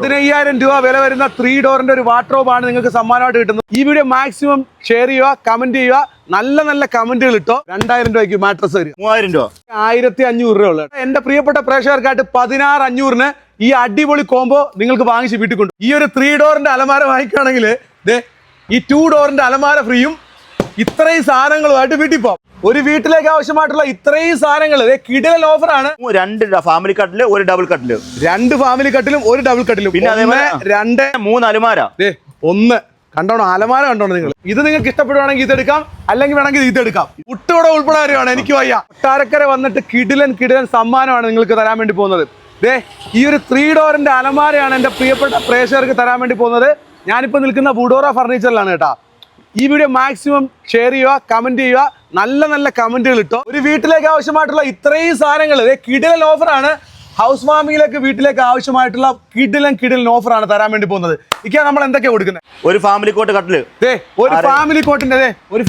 15,000 രൂപ വില വരുന്ന 3 ഡോറിന്റെ ഒരു വാർഡ്രോബ് ആണ് നിങ്ങൾക്ക് സമ്മാനമായിട്ട് കിട്ടുന്നത്. ഈ വീഡിയോ മാക്സിമം ഷെയർ ചെയ്യുക, കമന്റ് ചെയ്യുക, നല്ല കമന്റുകൾ ഇട്ടോ. 2,000 രൂപയ്ക്ക് മാട്രസ് വരും. 3,000 രൂപ 1,500 രൂപ ഉള്ളത്. എന്റെ പ്രിയപ്പെട്ട പ്രേക്ഷകർക്കായിട്ട് 16,500 ഈ അടിപൊളി കോംബോ നിങ്ങൾക്ക് വാങ്ങിച്ച് വീട്ടിൽ കൊണ്ടു. ഈ ഒരു 3 ഡോറിന്റെ അലമാര വാങ്ങിക്കുകയാണെങ്കിൽ ഈ 2 ഡോറിന്റെ അലമാര ഫ്രീയും ഇത്രയും സാധനങ്ങളുമായിട്ട് വീട്ടിൽ പോകാം. ഒരു വീട്ടിലേക്ക് ആവശ്യമായിട്ടുള്ള ഇത്രയും സാധനങ്ങൾ കിടിലൻ ഓഫറാണ്. 2 ഫാമിലി കട്ടില്, 1 ഡബിൾ കട്ടില്, 2 ഫാമിലി കട്ടിലും 1 ഡബിൾ കട്ടിലും, പിന്നെ 3 അലമാര. ഒന്ന് കണ്ടോണോ, അലമാര കണ്ടോണോ നിങ്ങൾ. ഇത് നിങ്ങൾക്ക് ഇഷ്ടപ്പെടുവാണെങ്കിൽ ഇതെടുക്കാം, അല്ലെങ്കിൽ വേണമെങ്കിൽ ഇതെടുക്കാം. കുട്ടിയോടെ ഉൾപ്പെടെ കാര്യമാണ്. എനിക്ക് വയ്യ. കൊട്ടാരക്കര വന്നിട്ട് കിടിലൻ സമ്മാനമാണ് നിങ്ങൾക്ക് തരാൻ വേണ്ടി പോകുന്നത്. ഈ ഒരു 3 ഡോറിന്റെ അലമാരയാണ് എന്റെ പ്രിയപ്പെട്ട പ്രേക്ഷകർക്ക് തരാൻ വേണ്ടി പോകുന്നത്. ഞാനിപ്പോ നിൽക്കുന്ന ബുഡോറ ഫർണിച്ചറിലാണ് കേട്ടോ. ഈ വീഡിയോ മാക്സിമം ഷെയർ ചെയ്യുക, കമന്റ് ചെയ്യുക, നല്ല കമന്റുകൾ ഇട്ടോ. ഒരു വീട്ടിലേക്ക് ആവശ്യമായിട്ടുള്ള ഇത്രയും സാധനങ്ങൾ കിടിലൻ ഓഫറാണ്. ഹൗസ് വാമിങ്ങിലേക്ക് വീട്ടിലേക്ക് ആവശ്യമായിട്ടുള്ള കിടിലൻ ഓഫറാണ് തരാൻ വേണ്ടി പോകുന്നത്. ഇക്കാ നമ്മൾ എന്തൊക്കെയാ കൊടുക്കുന്നത്? ഒരു ഫാമിലി കോട്ട് കട്ടില്, ഒരു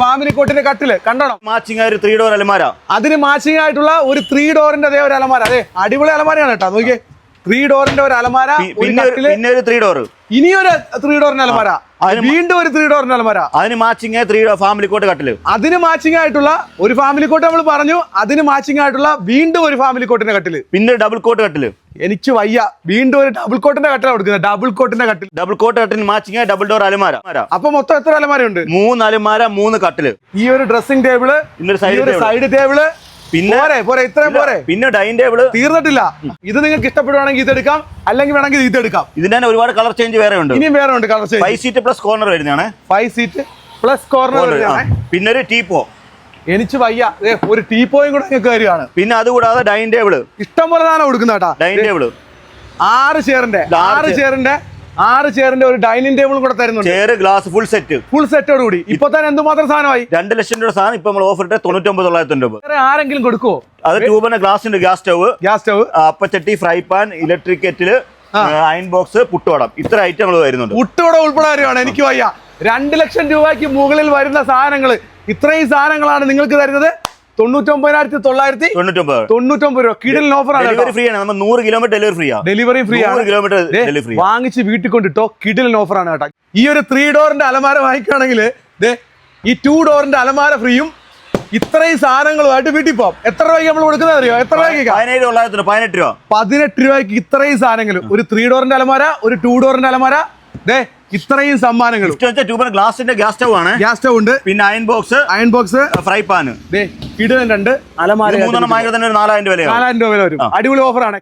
ഫാമിലി കോട്ടിന്റെ കട്ടില് കണ്ടോണം. മാച്ചിങ് 3 ഡോർ അലമാര. അതിന് മാച്ചിങ് ആയിട്ടുള്ള ഒരു 3 ഡോറിന്റെ ഒരു അലമാര. അടിപൊളി അലമാരയാണ് കേട്ടോ. നോക്കിയേ, 3 ഡോറിന്റെ ഒരു അലമാര, പിന്നെ ഒരു 3 ഡോർ, ഇനിയൊരു 3 ഡോറിന്റെ അലമാര, വീണ്ടും ഒരു 3 ഡോറിന്റെ അലമാര. അതിന് മാച്ചിങ് 3 ഫാമിലി കോട്ട് കട്ടില്. അതിന് മാച്ചിങ് ആയിട്ടുള്ള ഒരു ഫാമിലി കോട്ട് നമ്മൾ പറഞ്ഞു. അതിന് മാച്ചിങ് ആയിട്ടുള്ള വീണ്ടും ഒരു ഫാമിലി കോട്ടിന്റെ കട്ടില്, പിന്നെ ഡബിൾ കോട്ട് കട്ടില്. എനിക്ക് വയ്യ, വീണ്ടും ഒരു ഡബിൾ കോട്ടിന്റെ കട്ടിലാണ് കൊടുക്കുന്നത്. ഡബിൾ കോട്ടിന്റെ കട്ടിൽ, ഡബിൾ കോട്ട് കട്ടിന് മാച്ചിങ് ഡബിൾ ഡോർ അലമാര. അപ്പൊ മൊത്തം എത്ര അലമാരയുണ്ട്? 3 അലമാര, 3 കട്ടില്, ഈ ഒരു ഡ്രസ്സിംഗ് ടേബിള്, സൈഡ് ടേബിള്, പിന്നെ ഇത്രയും പോരെ. പിന്നെ ഡൈനിങ് ടേബിള് തീർന്നിട്ടില്ല. ഇത് നിങ്ങൾക്ക് ഇഷ്ടപ്പെടുവാണെങ്കിൽ ഇതെടുക്കാം, അല്ലെങ്കിൽ വേണമെങ്കിൽ ഇതെടുക്കാം. ഇതിന് തന്നെ ഒരുപാട് കളർ ചേഞ്ച് വേറെ ഉണ്ട്. ഇനിയും വേറെ ഉണ്ട് colour change. 5 seat plus corner വരുന്നതാണ്. 5 സീറ്റ് പ്ലസ് കോർണർ വരുന്നതാണ്. പിന്നെ ഒരു ടീപ്പോ. എനിക്ക് വയ്യ, ഒരു ടീപ്പോയും കൂടെ നിങ്ങൾക്ക് കാര്യമാണ്. പിന്നെ അതുകൂടാതെ ഡൈനിങ് ടേബിള് ഇഷ്ടം പോലെ സാധനം കൊടുക്കുന്ന കേട്ടാ. ഡൈനിങ് ടേബിള് 6 ചെയറിന്റെ ഒരു ഡൈനിങ് ടേബിൾ കൂടെ തരുന്നുണ്ട്. ചെയർ ഗ്ലാസ് ഫുൾ സെറ്റോട് കൂടി. ഇപ്പൊ തന്നെ എന്തുമാത്രം സാധനമായി? 2 ലക്ഷം രൂപ സാധനം ഇപ്പൊ നമ്മൾ ഓഫർ ഇട്ട് 99,990. ആരെങ്കിലും കൊടുക്കുവോ? അത് ട്യൂബിന്റെ ഗ്ലാസിന്റെ ഗ്യാസ് സ്റ്റവ്, അപ്പച്ചട്ടി, fry pan, electric kettle, iron box, പുട്ടുവടം, ഇത്ര ഐറ്റങ്ങൾ വരുന്നുണ്ട്. പുട്ടുവട ഉൾപ്പെടെ കാര്യമാണ്. എനിക്ക് വയ്യ. 2 ലക്ഷം രൂപയ്ക്ക് മുകളിൽ വരുന്ന സാധനങ്ങൾ, ഇത്രയും സാധനങ്ങളാണ് നിങ്ങൾക്ക് തരുന്നത്. 99,999 രൂപ. കിടിലൻ ഓഫറാണ്. ഡെലിവറി ഫ്രീ ആണ്. നമ്മൾ 100 കിലോമീറ്റർ ഡെലിവറി ഫ്രീ ആണ്. വാങ്ങിച്ച് വീട്ടിൽ കൊണ്ടിട്ടോ. കിടിലൻ ഓഫറാണ് കേട്ടോ. ഈ ഒരു 3 ഡോറിന്റെ അലമാര വാങ്ങിക്കുകയാണെങ്കിൽ ഈ 2 ഡോറിന്റെ അലമാര ഫ്രീയും ഇത്രയും സാധനങ്ങളുമായിട്ട് വീട്ടിൽ പോകാം. എത്ര രൂപയ്ക്ക് നമ്മൾ കൊടുക്കുന്നത് അറിയോ? എത്ര രൂപയ്ക്ക്? 18 രൂപ. 18 രൂപയ്ക്ക് ഇത്രയും സാധനങ്ങൾ. ഒരു 3 ഡോറിന്റെ അലമാര, ഒരു 2 ഡോറിന്റെ അലമാര, ഇത്രയും സമ്മാനങ്ങൾ. ഗ്ലാസിന്റെ ഗ്യാസ് സ്റ്റവ് ഉണ്ട്. പിന്നെ അയൺ ബോക്സ്, ഫ്രൈ പാൻ. കിടിലൻ 2 അലമാര. 4,000 രൂപ വില വരും. അടിപൊളി ഓഫറാണ്.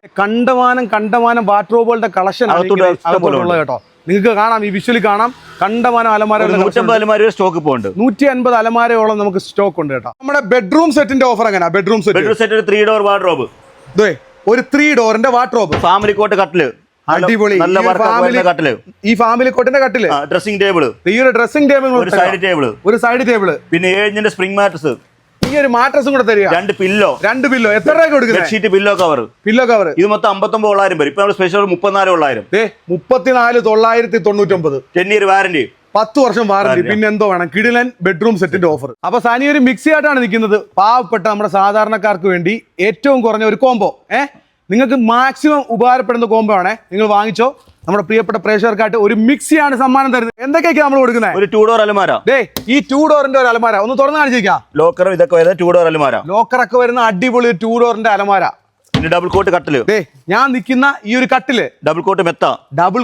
കണ്ടമാനം വാർഡ്രോബുകളുടെ കളക്ഷൻ ഉള്ളത് കേട്ടോ. നിങ്ങൾക്ക് കാണാം, ഈ വിഷ്വലി കാണാം. കണ്ടമാനം അലമാര, 150 അലമാര സ്റ്റോക്ക് ഇപ്പോൾ ഉണ്ട്. 150 അലമാരയോളം നമുക്ക് സ്റ്റോക്ക് ഉണ്ട് കേട്ടോ. നമ്മുടെ ബെഡ്റൂം സെറ്റിന്റെ ഓഫർ എങ്ങനെയാ? Bedroom set 3 door wardrobe. ഒരു 3 ഡോറിന്റെ വാർഡ്രോബ്, ഫാമിലി കോട്ട് കട്ടില്, അടിപൊളി. ഈ ഫാമിലി കോട്ടിന്റെ കട്ടില്, ഡ്രസ്സിംഗ് ടേബിള്, ഈ ഒരു ഡ്രസ്സിംഗ് ടേബിൾ, ഒരു സൈഡ് ടേബിള്, പിന്നെ 7 ഇഞ്ചിന്റെ സ്പ്രിംഗ് മാട്രസ്, ഈ ഒരു മാട്രസും കൂടെ തരിക. 2 പില്ലോ. എത്ര രൂപ കൊടുക്കുന്നത്? Bedsheet, pillow cover. ഇത് മൊത്തം 59,900 വരും. ഇപ്പൊ സ്പെഷ്യൽ 34,900. 34,999. 10 ഇയർ വാറന്റി, 10 വർഷം വാറന്റി. പിന്നെ എന്തോ വേണം? കിടിലൻ ബെഡ്റൂം സെറ്റിന്റെ ഓഫർ. അപ്പൊ സനി ഒരു മിക്സി ആയിട്ടാണ് നിൽക്കുന്നത്. പാവപ്പെട്ട നമ്മുടെ സാധാരണക്കാർക്ക് വേണ്ടി ഏറ്റവും കുറഞ്ഞ ഒരു കോംബോ. നിങ്ങൾക്ക് മാക്സിമം ഉപകാരപ്പെടുന്ന കോംബോ ആണ്. നിങ്ങൾ വാങ്ങിച്ചോ. നമ്മുടെ പ്രിയപ്പെട്ട പ്രേക്ഷകർക്കായിട്ട് ഒരു മിക്സിയാണ് സമ്മാനം തരുന്നത്. എന്തൊക്കെയൊക്കെ നമ്മൾ കൊടുക്കുന്നത്? ഒരു 2 ഡോർ അലമാര. ഈ 2 ഡോറിന്റെ ഒരു അലമാര ഒന്ന് തുറന്നു കാണിച്ചേക്കാം. ലോക്കറും ഇതൊക്കെ വരുന്ന 2 ഡോർ അലമാര. ലോക്കറൊക്കെ വരുന്ന അടിപൊളി 2 ഡോറിന്റെ അലമാര. പിന്നെ ഡബിൾ കോട്ട് കട്ടില്. ഞാൻ നിൽക്കുന്ന ഈ ഒരു കട്ടില്, ഡബിൾ കോട്ട് മെത്ത. ഡബിൾ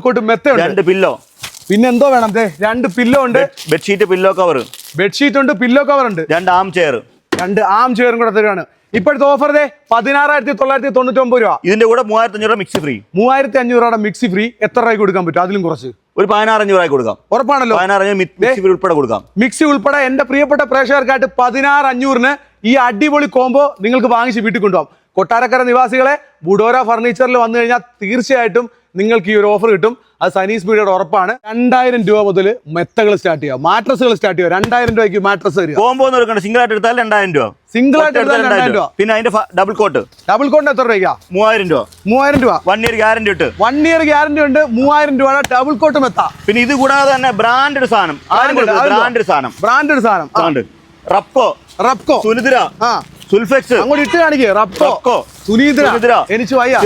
കോട്ട് മെത്ത. 2 പില്ലോ. പിന്നെ എന്തോ വേണം? 2 പില്ലോ ഉണ്ട്. Bedsheet, pillow cover. ബെഡ്ഷീറ്റ് ഉണ്ട്, പില്ലോ കവർ ഉണ്ട്. 2 ആം ചെയർ. 2 ആം ചെയറും കൂടെ തരുവാണ്. ഇപ്പോഴത്തെ ഓഫർ 16,999 രൂപ. ഇതിന്റെ കൂടെ 3,500 രൂപ മിക്സി ഫ്രീ. 3,500 രൂപ മിക്സി ഫ്രീ. എത്ര രൂപയ്ക്ക് കൊടുക്കാൻ പറ്റും? അതിലും കുറച്ച് ഒരു 16,500 കൊടുക്കാം. ഉറപ്പാണല്ലോ? 16,500 ഉൾപ്പെടെ കൊടുക്കാം. മിക്സി ഉൾപ്പെടെ എന്റെ പ്രിയപ്പെട്ട പ്രേക്ഷകർക്കായിട്ട് 16,500 ഈ അടിപൊളി കോംബോ നിങ്ങൾക്ക് വാങ്ങിച്ച് വീട്ടിൽ കൊണ്ടുപോകാം. കൊട്ടാരക്കര നിവാസികളെ, ബുഡോറ ഫർണിച്ചറിൽ വന്നു കഴിഞ്ഞാൽ തീർച്ചയായിട്ടും നിങ്ങൾക്ക് ഈ ഒരു ഓഫർ കിട്ടും. അത് സനീസ് മീഡിയയുടെ ഉറപ്പാണ്. 2,000 രൂപ മുതൽ മെത്തകൾ സ്റ്റാർട്ട് ചെയ്യുക, മാട്രസുകൾ സ്റ്റാർട്ട് ചെയ്യുക. 2,000 രൂപയ്ക്ക് മാട്രസ് വരിക. കോംബോ സിംഗിൾ ആയിട്ട് എടുത്താൽ 2,000 രൂപ. സിംഗിൾ ആയിട്ട് എടുത്താൽ 2,000 രൂപ. പിന്നെ അതിന്റെ ഡബിൾ കോട്ട് എത്ര രൂപ? 3,000 രൂപ. 3,000 രൂപ. 1 ഇയർ ഗ്യാരണ്ടി ഉണ്ട്. 1 ഇയർ ഗ്യാരണ്ടി ഉണ്ട്. 3,000 രൂപ ഡബിൾ കോട്ട് മെത്ത. പിന്നെ ഇത് കൂടാതെ തന്നെ ബ്രാൻഡഡ് സാധനം. റപ്കോ, സുനിദ്ര, സുൽഫെക്സ്. അങ്ങോട്ട് ഇട്ട് കാണിക്കേ. റപ്കോ, സുനിദ്ര, എനിക്ക് വയ്യ.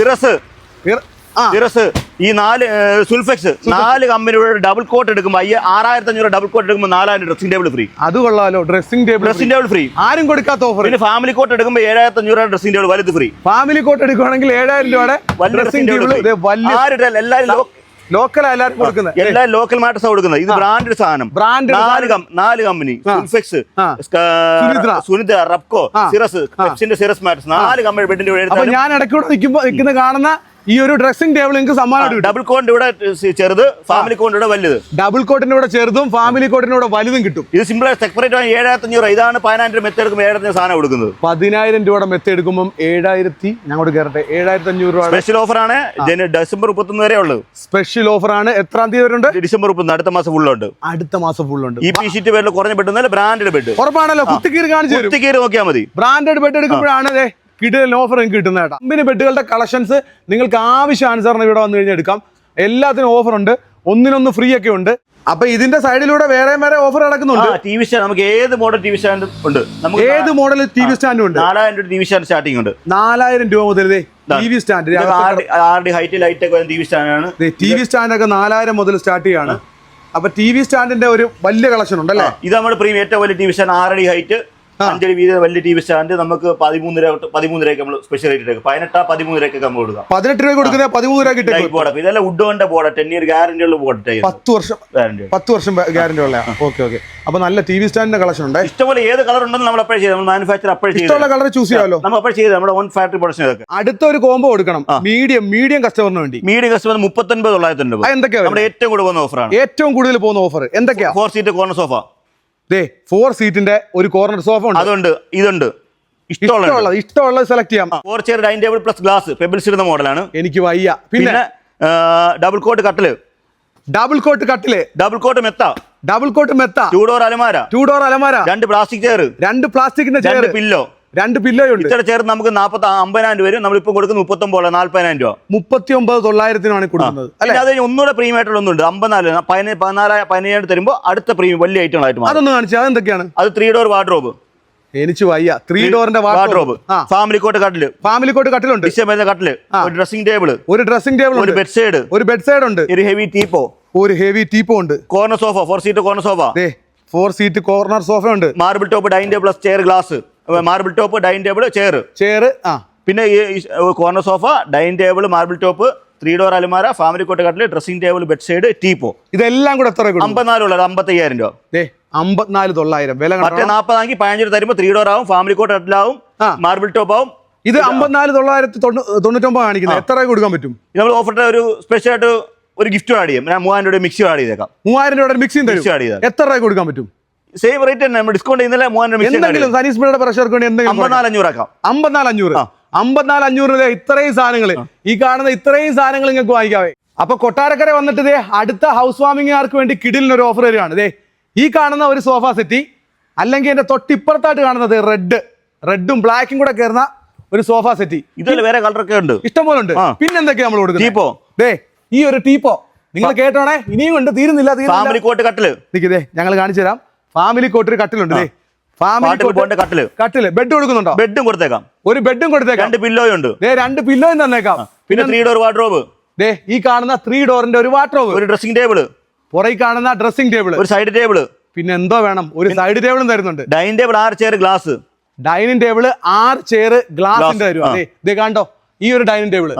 സിറസ്, ഈ 4 സുൽഫെക്സ് 4 കമ്പനിയുടെ ഡബിൾ കോട്ട് എടുക്കുമ്പോൾ 6500 ഡബിൾ കോട്ട് എടുക്കുമ്പോൾ 4000 ഡ്രസ്സിംഗ് ടേബിൾ ഫ്രീ. അത് കൊള്ളാലോ, ഡ്രസ്സിംഗ് ടേബിൾ ഫ്രീ, ആരും കൊടുക്കാത്ത ഓഫർ. പിന്നെ ഫാമിലി കോട്ട് എടുക്കുമ്പോൾ 7500 ഡ്രസ്സിംഗ് ടേബിൾ വലുത് ഫ്രീ. ഫാമിലി കോട്ട് എടുക്കുകയാണെങ്കിൽ 7000 രൂപയുടെ ഡ്രസ്സിംഗ് ടേബിൾ. എല്ലാവരും ലോക്കൽ എല്ലാവരും കൊടുക്കുന്നത്, എല്ലാ ലോക്കൽ മാറ്റേഴ്സ് കൊടുക്കുന്നത്. ഇത് ബ്രാൻഡഡ് സാധനം. 4 കമ്പനി, സുൽഫെക്സ്, സുനിത, റബ്കോ, സിറസ്, പെപ്സിന്റെ സിറസ് മാറ്റേഴ്സ്, 4 കമ്പനി ബെഡിന്റെ. അപ്പൊ ഞാൻ ഇടയ്ക്കൂടെ നിൽക്കുന്ന കാണുന്ന ഈ ഒരു ഡ്രസ്സിംഗ് ടേബിൾ നിങ്ങൾക്ക് സമ്മാനം. ഡബിൾ കോട്ടിന്റെ ഇവിടെ ചെറുത്, ഫാമിലി കോട്ടിന്റെ വലുത്. ഡബിൾ കോട്ടിന്റെ ഇവിടെ ചെറുതും ഫാമിലി കോട്ടിന്റെ ഇവിടെ വലുതും കിട്ടും. ഇത് സിമ്പിൾ സെപ്പറേറ്റ് 7500. ഇതാണ് 10000 മെത്ത് എടുക്കുമ്പോൾ 7000 സാധനം കൊടുക്കുന്നത്. 10000 രൂപയുടെ മെത്ത് എടുക്കുമ്പോൾ 7000, ഞങ്ങോട്ട് കയറട്ടെ, 7500 രൂപ സ്പെഷ്യൽ ഓഫർ ആണ്. ഡിസംബർ 31 വരെ ഉള്ളൂ. സ്പെഷ്യൽ ഓഫർ ആണ്. എത്രാം തീയതി വരെ ഉണ്ട്? ഡിസംബർ 30. അടുത്ത മാസം ഫുള്ളുണ്ട്. അടുത്ത മാസം ഫുള്ളുണ്ട്. ഈ പി ഷീറ്റ് പേരിൽ കുറഞ്ഞ ബെഡ് ഒന്നല്ല, ബ്രാൻഡഡ് ബെഡ്. ഉറപ്പാണല്ലോ, കുത്തിക്കീറി കാണിച്ചു തരും. കുത്തിക്കീറി നോക്കിയാൽ മതി. ബ്രാൻഡഡ് ബെഡ് എടുക്കുമ്പോഴാണ് കിടിലൻ ഓഫർ നിങ്ങൾക്ക് കിട്ടുന്നത് കേട്ടോ. കമ്പനി ബെഡുകളുടെ കളക്ഷൻസ് നിങ്ങൾക്ക് ആവശ്യാനുസരണം ഇവിടെ വന്നു കഴിഞ്ഞാൽ എടുക്കാം. എല്ലാത്തിനും ഓഫർ ഉണ്ട്, ഒന്നിനൊന്ന് ഫ്രീ ഒക്കെ ഉണ്ട്. അപ്പൊ ഇതിന്റെ സൈഡിലൂടെ വേറെ ഓഫർ നടക്കുന്നുണ്ട്. ടി.വി. സ്റ്റാൻഡ് നമുക്ക് ഏത് മോഡൽ ടി.വി. സ്റ്റാൻഡ് ഉണ്ട്. നമുക്ക് ഏത് മോഡൽ ടി.വി. സ്റ്റാൻഡും ഉണ്ട്. 4000 രൂപ ടി.വി. സ്റ്റാൻഡ് സ്റ്റാർട്ടിംഗ് ഉണ്ട്. 4000 രൂപ മുതൽ ടി.വി. സ്റ്റാൻഡ്, ഹൈറ്റ് ലൈറ്റ് ഒക്കെ ടി.വി. സ്റ്റാൻഡ് ആണ്. ടി.വി. സ്റ്റാൻഡ് ഒക്കെ 4000 മുതൽ സ്റ്റാർട്ട് ചെയ്യാണ്. അപ്പൊ ടി.വി. സ്റ്റാൻഡിന്റെ ഒരു വലിയ കളക്ഷൻ ഉണ്ടല്ലേ. ഇത് നമ്മുടെ പ്രീമിയം ഏറ്റവും വലിയ ടി.വി. സ്റ്റാൻഡ് 6 അടി ഹൈറ്റ്, 5 അടി വീതി വലിയ ടി.വി. സ്റ്റാൻഡ്. നമുക്ക് 13 രൂപയ്ക്ക് നമ്മൾ സ്പെഷ്യൽ റേറ്റ് എടുക്കും. 18 13 രൂപയ്ക്ക് നമ്മൾ കൊടുക്കാം. 18 രൂപ കൊടുക്കുന്നത് 13 രൂപ കിട്ടും. ബോർഡ് ഇതെല്ലാം വുഡ് ബോർഡ് 10 ഇയർ ഗ്യാരണ്ടി ഉള്ള ബോർഡ്. 10 വർഷം ഗ്യാരണ്ടി ഉള്ള. ഓക്കെ. അപ്പൊ നല്ല ടി.വി. സ്റ്റാൻഡിന്റെ കളക്ഷൻ ഉണ്ട്. ഇഷ്ടംപോലെ ഏത് കളർ ഉണ്ടെന്ന് നമ്മൾ അപ്ലൈ ചെയ്ത്, നമ്മൾ മാനുഫാക്ചർ അപ്ലൈ ചെയ്ത് ഇഷ്ടമുള്ള കളർ ചൂസ് ചെയ്യാമല്ലോ. നമ്മൾ അപ്ലൈ ചെയ്ത് നമ്മുടെ ഓൺ ഫാക്ടറി പ്രൊഡക്ഷൻ ഇതൊക്കെ. അടുത്ത ഒരു കോംബോ കൊടുക്കണം മീഡിയം കസ്റ്റമറിന് വേണ്ടി. മീഡിയം കസ്റ്റമർ 39,990 രൂപ. എന്തൊക്കെയാണ് നമ്മുടെ ഏറ്റവും കൂടുതൽ പോകുന്ന ഓഫറാണ്? ഏറ്റവും കൂടുതൽ പോകുന്ന ഓഫർ എന്തൊക്കെയാ? 4 സീറ്റ് കോർണർ സോഫ. 4 സീറ്റിന്റെ ഒരു കോർണർ സോഫ ഉണ്ട്. അതുണ്ട്, ഇതുണ്ട്. ഇഷ്ടമുള്ളത് സെലക്ട് ചെയ്യാം. 4 chair dining table plus glass pebbles ഇടുന്ന മോഡലാണ്. എനിക്ക് വയ്യ. പിന്നെ ഡബിൾ കോട്ട് കട്ടില്, ഡബിൾ കോട്ട് മെത്ത, 2 ഡോർ അലമാര, 2 പ്ലാസ്റ്റിക് ചെയർ, 2 പ്ലാസ്റ്റിക്കിന്റെ ചെയർ, 2 പില്ലോ ഉണ്ട്. ഇത്ര ചേർന്ന് നമുക്ക് 50,000 വരും. നമ്മളിപ്പോ കൊടുക്കുന്നത് 39,000 രൂപ. 39,900 കൊടുക്കുന്നത്. അല്ലെ, അത് ഒന്നുകൂടെ പ്രീമിയം ആയിട്ടുള്ള ഒന്നുണ്ട്. 15,000 തരുമ്പോൾ അടുത്ത പ്രീമിയം വലിയ ഐറ്റങ്ങളായിട്ട്. അതൊന്ന് കാണിച്ചാൽ അതെന്തൊക്കെയാണ്? അത് 3 ഡോർ വാർഡ്രോബ്. എനിക്ക് വയ്യ. 3 ഡോറിന്റെ വാർഡ്രോബ്, ഫാമിലി കോട്ട് കട്ടിലുണ്ട്, കട്ടില്, ഒരു ഡ്രസ്സിംഗ് ടേബിൾ, ഒരു ബെഡ് സൈഡ് ഉണ്ട്, ഒരു ഹെവി ടീപ്പോ ഉണ്ട്, corner sofa, 4 seat corner sofa, 4 seat corner sofa ഉണ്ട്, marble top dining table plus chair glass, marble top dining table chair, പിന്നെ corner sofa, dining table, marble top, 3 door അലമാര, family cot കട്ടില്, dressing table, bed side, teapoy. ഇതെല്ലാം കൂടെ എത്ര? 54 ഉള്ളത് 55,000 രൂപ. 54,900 വില. മറ്റേ 40 ആണെങ്കിൽ 15 തരുമ്പോൾ 3 ഡോർ ആവും, ഫാമിലി കോട്ട് കട്ടിലാവും, മാർബിൾ ടോപ്പ് ആവും. ഇത് 54,999 കാണിക്കുന്നത്. എത്ര കൊടുക്കാൻ പറ്റും? നമ്മൾ ഓഫറിന്റെ ഒരു സ്പെഷ്യൽ ആയിട്ട് ഒരു ഗിഫ്റ്റ് ആഡ് ചെയ്യും. ഞാൻ 3000 രൂപ മിക്സി ആഡ് ചെയ്തേക്കാം. 3000 രൂപയുടെ മിക്സിയും തരും. എത്ര രൂപ കൊടുക്കാൻ പറ്റും? സെയിം റേറ്റ് തന്നെ, നമ്മൾ ഡിസ്കൗണ്ട് ചെയ്യുന്നില്ല. 3000 സനീസ്മയുടെ പ്രഷർക്ക് വേണ്ടി എന്തെങ്കിലും 54,500 ആക്കാം. 54,500 ഇത്രയും സാധനങ്ങൾ, ഈ കാണുന്ന ഇത്രയും സാധനങ്ങൾ നിങ്ങൾക്ക് വാങ്ങിക്കാവേ. അപ്പൊ കൊട്ടാരക്കര വന്നിട്ട് അടുത്ത ഹൗസ് വാമിംഗുകാർക്ക് വേണ്ടി കിടിലിനൊരു ഓഫർ വരികയാണ്. ഈ കാണുന്ന ഒരു സോഫ സെറ്റി, അല്ലെങ്കിൽ എന്റെ തൊട്ടിപ്പുറത്തായിട്ട് കാണുന്നത് റെഡും ബ്ലാക്കും കൂടെ കയറുന്ന ഒരു സോഫ സെറ്റി. ഇതിൽ വേറെ കളറൊക്കെ ഉണ്ട്, ഇഷ്ടംപോലെ ഉണ്ട്. പിന്നെന്തൊക്കെയാ നമ്മൾ കൊടുക്കുന്നത്? ഈ ഒരു ടീപ്പോ നിങ്ങൾ കേട്ടോണേ, ഇനിയും ഉണ്ട്, തീരുന്നില്ല. ഫാമിലി കോട്ട് കട്ടില് ഞങ്ങൾ കാണിച്ചു തരാം. ഫാമിലി കോട്ട് ഒരു കട്ടിലുണ്ട്. കട്ടില് ബെഡ് കൊടുക്കുന്നുണ്ടോ? ബെഡും കൊടുത്തേക്കാം. ഒരു ബെഡും കൊടുത്തേക്കാം. 2 പില്ലോയും ഉണ്ട്. 2 പില്ലോയും തന്നേക്കാം. പിന്നെ 3 ഡോർ വാർഡ്രോബ്. ഈ കാണുന്ന 3 ഡോറിന്റെ ഒരു വാർഡ്രോബ്, ഒരു ഡ്രസ്സിംഗ് ടേബിൾ, പുറകെ കാണുന്ന ഡ്രസ്സിംഗ് ടേബിൾ, ഒരു സൈഡ് ടേബിൾ. പിന്നെ എന്തോ വേണം? ഒരു സൈഡ് ടേബിളും തരുന്നുണ്ട്. Dining table 6 chair glass, dining table 6 chair ഗ്ലാസിന്റെ തരും. ഇത് കണ്ടോ, ഈ ഒരു ഡൈനിങ് ടേബിൾ.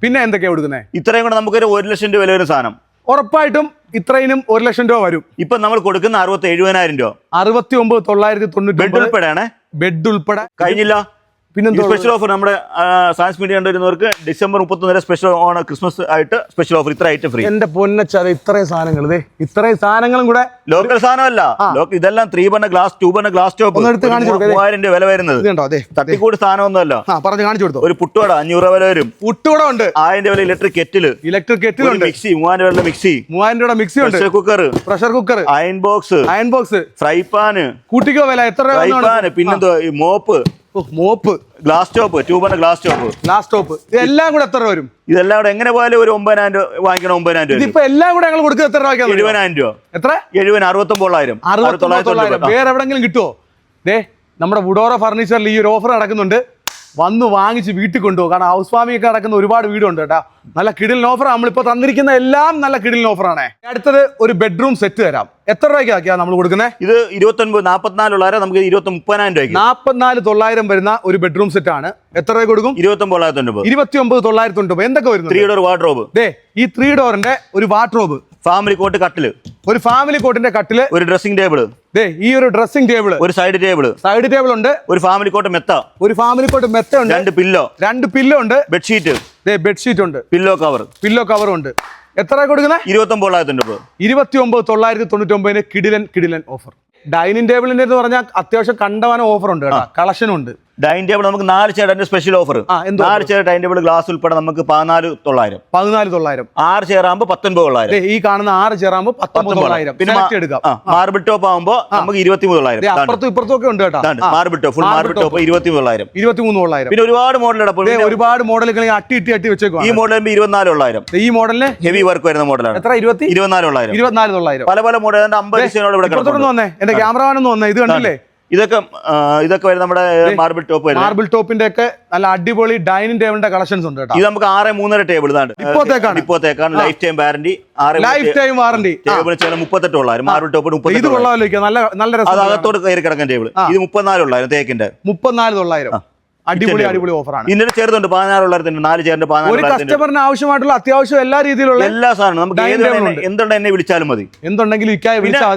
പിന്നെ എന്തൊക്കെയാ കൊടുക്കുന്നത്? ഇത്രയും കൂടെ നമുക്കൊരു 1 ലക്ഷം രൂപ വില വരുന്ന സാധനം. ഉറപ്പായിട്ടും ഇത്രയും 1 ലക്ഷം രൂപ വരും. ഇപ്പൊ നമ്മൾ കൊടുക്കുന്ന 70,000 രൂപ. 69,990. ബെഡ് ഉൾപ്പെടെ കഴിഞ്ഞില്ല. പിന്നെ സ്പെഷ്യൽ ഓഫർ നമ്മുടെ സയൻസ് മീഡിയ കണ്ടുവരുന്നവർക്ക് ഡിസംബർ 31 വരെ സ്പെഷ്യൽ ഓൺ ക്രിസ്മസ് ആയിട്ട് സ്പെഷ്യൽ ഓഫർ. ഇത്ര ഐറ്റം ഫ്രീ. എന്റെ പൊന്നച്ചാൽ ഇത്രയും സാധനങ്ങൾ, ഇത്രയും സാധനങ്ങളും കൂടെ ലോക്കൽ സാധനമല്ല. ഇതെല്ലാം 3 burner glass, 2 burner glass top, 3000 രൂപ വില വരുന്നത്. തട്ടിക്കൂടി സാധനമൊന്നുമല്ല. പറഞ്ഞു കാണിച്ചു കൊടുത്തു. ഒരു പുട്ടുവട 500 രൂപ വില വരും. പുട്ടുവട ഉണ്ട്. 1000 രൂപ വില ഇലക്ട്രിക് കെറ്റിൽ ഉണ്ട്. മിക്സി 3000 രൂപ മിക്സി, 3000 രൂപ മിക്സി ഉണ്ട്. Pressure cooker, iron box, fry pan. കൂട്ടിക്കോ വില എത്ര? Fry pan. പിന്നെന്തോ mop, glass top, 2 burner glass top. ഇതെല്ലാം കൂടെ എത്ര വരും? ഇതെല്ലാം കൂടെ എങ്ങനെ പോയാലും ഒരു 9,000 രൂപ വാങ്ങിക്കണം. 9,000 രൂപ. ഇപ്പൊ എല്ലാം കൂടെ ഞങ്ങൾ കൊടുക്കുക എത്ര രൂപ? 70,000 രൂപ. എത്ര? 69,000. വേറെ എവിടെങ്കിലും കിട്ടുമോ? നമ്മുടെ വുഡോറ ഫർണിച്ചറിൽ ഈ ഒരു ഓഫർ നടക്കുന്നുണ്ട്. വന്ന് വാങ്ങിച്ച് വീട്ടിൽ കൊണ്ടുപോകും. കാരണം ഹൗസ് വാമിംഗ് ഒക്കെ നടക്കുന്ന ഒരുപാട് വീടുണ്ട് കേട്ടോ. നല്ല കിടിലൻ ഓഫർ. നമ്മളിപ്പോൾ തന്നിരിക്കുന്ന എല്ലാം നല്ല കിടിലൻ ഓഫറാണ്. അടുത്തത് ഒരു ബെഡ്റൂം സെറ്റ് തരാം. എത്ര രൂപയ്ക്കാണ് നമ്മൾ കൊടുക്കുന്നത്? ഇത് 44 നമുക്ക് 30,000 രൂപയ്ക്ക് 44,900 വരുന്ന ഒരു ബെഡ്റൂം സെറ്റ് ആണ്. എത്ര രൂപ കൊടുക്കും? 29,990. എന്തൊക്കെ വരുന്നു? 3 ഡോർ വാർഡ്രോബ്. ഈ 3 ഡോറിന്റെ ഒരു വാർഡ്രോബ്, ഫാമിലി കോട്ട് കട്ടില്, ഒരു ഫാമിലി കോട്ടിന്റെ കട്ടില്, ഒരു ഡ്രസ്സിംഗ് ടേബിൾ, ഈ ഒരു ഡ്രസ്സിംഗ് ടേബിൾ, ഒരു സൈഡ് ടേബിൾ ഉണ്ട്, ഒരു ഫാമിലി കോട്ട് മെത്ത, ഒരു ഫാമിലി കോട്ട് മെത്ത ഉണ്ട്, 2 പില്ലോ ഉണ്ട്, ബെഡ്ഷീറ്റ്, ബെഡ്ഷീറ്റ് ഉണ്ട്, പില്ലോ കവർ ഉണ്ട്. എത്ര കൊടുക്കുന്നത്? 29,900 രൂപ. 29,999 കിടിലൻ ഓഫർ. ഡൈനിങ് ടേബിളിന്റെ എന്ന് പറഞ്ഞാൽ അത്യാവശ്യം കണ്ടവാന ഓഫർ ഉണ്ട് കേട്ടോ. കളക്ഷനും ഉണ്ട്. ഡൈനിങ് ടേബിൾ നമുക്ക് 4 ചെയറിന്റെ special offer. 4 chair dining table glass ഉൾപ്പെടെ നമുക്ക് 14,900. 6 ചെയർ ആകുമ്പോൾ 19,900. ഈ കാണുന്ന 6 ചെയർ ആകുമ്പോൾ 19,900. പിന്നെ മാർബിൾ ടോപ്പ് ആകുമ്പോൾ നമുക്ക് 23,900. അപ്പുറത്തും ഇപ്പുറത്തും ഒക്കെ ഉണ്ട് കേട്ടോ. Marble top, full marble top 23,900. 23,900. പിന്നെ ഒരുപാട് മോഡൽ ഒരുപാട് മോഡലുകൾ അട്ടി വെച്ചേക്കും. ഈ മോഡൽ 24,900. ഈ മോഡലിന് ഹെവി വർക്ക് വരുന്ന മോഡലാണ്. എത്ര? 24,900. പല മോഡൽ 50 ഡിസൈനുകൾ ഇവിടെ വന്നേ. എന്റെ ക്യാമറമാൻ ഒന്ന് വന്നേ. ഇത് കണ്ടില്ലേ? ഇതൊക്കെ വരുന്ന നമ്മുടെ മാർബിൾ ടോപ്പ്. മാർബിൾ ടോപ്പിന്റെ ഒക്കെ നല്ല അടിപൊളി ഡൈനിങ് ടേബിളിന്റെ കളക്ഷൻസ് ഉണ്ട് കേട്ടോ. ഇത് നമുക്ക് 6.3 ടേബിൾ ഇതാണ്. ഇപ്പോഴത്തേക്കാണ് life time warranty. Table 38,900. Marble top 30. ഇത് കൊള്ളാമല്ലോ. നല്ല രസം. അകത്തോട് കയറി കിടക്കുന്ന ടേബിൾ. ഇത് 34,900 തേക്കിന്റെ. 34,900. അടിപൊളി ഓഫറാണ്. ഇതിന്റെ ചെറുതുണ്ട് 16,900. 4 ചെയറിന്റെ 14,900. ഒരു കസ്റ്റമറിന് ആവശ്യമായിട്ടുള്ള അത്യാവശ്യം എല്ലാ രീതിയിലുള്ള എല്ലാ സാധനവും നമുക്ക് എന്തുണ്ട് എന്നെ വിളിച്ചാലും മതി. എന്തുണ്ടെങ്കിലും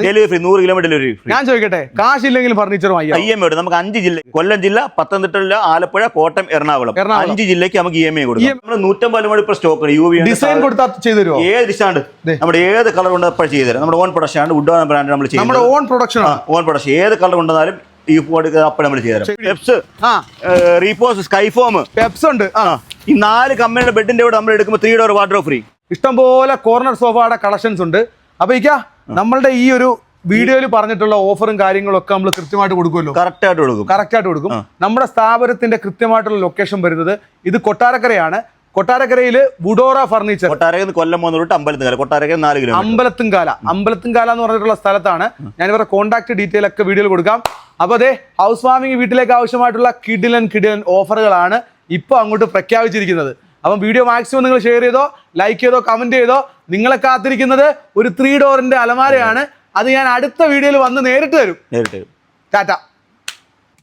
delivery free, 100 kilometre delivery free. ഞാൻ ചോദിക്കട്ടെ, കാശില്ലെങ്കിലും ഫർണിച്ചറും EMI ഉണ്ട്. നമുക്ക് 5 ജില്ല, കൊല്ലം ജില്ല, പത്തനംതിട്ട ജില്ല, ആലപ്പുഴ, കോട്ടയം, എറണാകുളം 5 ജില്ലയ്ക്ക് നമുക്ക് EMI കൊടുക്കും. നമ്മൾ 150 ഇപ്പൊ സ്റ്റോക്ക് UV ഡിസൈൻ കൊടുത്താൽ ചെയ്തു തരുമോ? ഏത് ഡിസൈൻ നമ്മുടെ ഏത് കളർ കൊണ്ട് എപ്പോഴും ചെയ്തു തരാം. നമ്മുടെ ഓൺ പ്രൊഡക്ഷൻ ആണ്. വുഡ് ബ്രാൻഡ് നമ്മൾ ചെയ്യുന്നത്. നമ്മുടെ ഓൺ പ്രൊഡക്ഷൻ ഏത് കളർ കൊണ്ടുവന്നാലും ഈ ഫോൺ അപ്പം നമ്മൾ ചെയ്തു റീപോസ്, സ്കൈഫോം, പെപ്സ് ഉണ്ട്. ഈ 4 കമ്പനിയുടെ ബെഡിന്റെ കൂടെ നമ്മൾ എടുക്കുമ്പോൾ 3 ഡോർ വാർഡ്രോബ് ഫ്രീ. ഇഷ്ടംപോലെ കോർണർ സോഫയുടെ കളക്ഷൻസ് ഉണ്ട്. അപ്പൊ നമ്മളുടെ ഈ ഒരു വീഡിയോയിൽ പറഞ്ഞിട്ടുള്ള ഓഫറും കാര്യങ്ങളും ഒക്കെ നമ്മൾ കൃത്യമായിട്ട് കൊടുക്കുമല്ലോ? കറക്റ്റ് ആയിട്ട് കൊടുക്കും. നമ്മുടെ സ്ഥാപനത്തിന്റെ കൃത്യമായിട്ടുള്ള ലൊക്കേഷൻ വരുന്നത് ഇത് കൊട്ടാരക്കരയാണ്. കൊട്ടാരക്കരയിൽ വുഡോറ ഫർണിച്ചർ. കൊട്ടാരക്കര കൊല്ലം 3 തൊട്ട് അമ്പലത്തുംകാല. കൊട്ടാരക്കര 4 കിലോമീറ്റർ. അമ്പലത്തുംകാല എന്ന് പറഞ്ഞിട്ടുള്ള സ്ഥലത്താണ്. ഞാൻ ഇവരുടെ കോൺടാക്ട് ഡീറ്റെയിൽ ഒക്കെ വീഡിയോയിൽ കൊടുക്കാം. അപ്പോൾ ഹൗസ് വാമിംഗ് വീട്ടിലേക്ക് ആവശ്യമായിട്ടുള്ള കിടിലൻ ഓഫറുകളാണ് ഇപ്പോൾ അങ്ങോട്ട് പ്രഖ്യാപിച്ചിരിക്കുന്നത്. അപ്പം വീഡിയോ മാക്സിമം നിങ്ങൾ ഷെയർ ചെയ്തോ, ലൈക്ക് ചെയ്തോ, കമന്റ് ചെയ്തോ. നിങ്ങളെ കാത്തിരിക്കുന്നത് ഒരു 3 ഡോറിന്റെ അലമാരയാണ്. അത് ഞാൻ അടുത്ത വീഡിയോയിൽ വന്ന് നേരിട്ട് തരും. ടാറ്റ.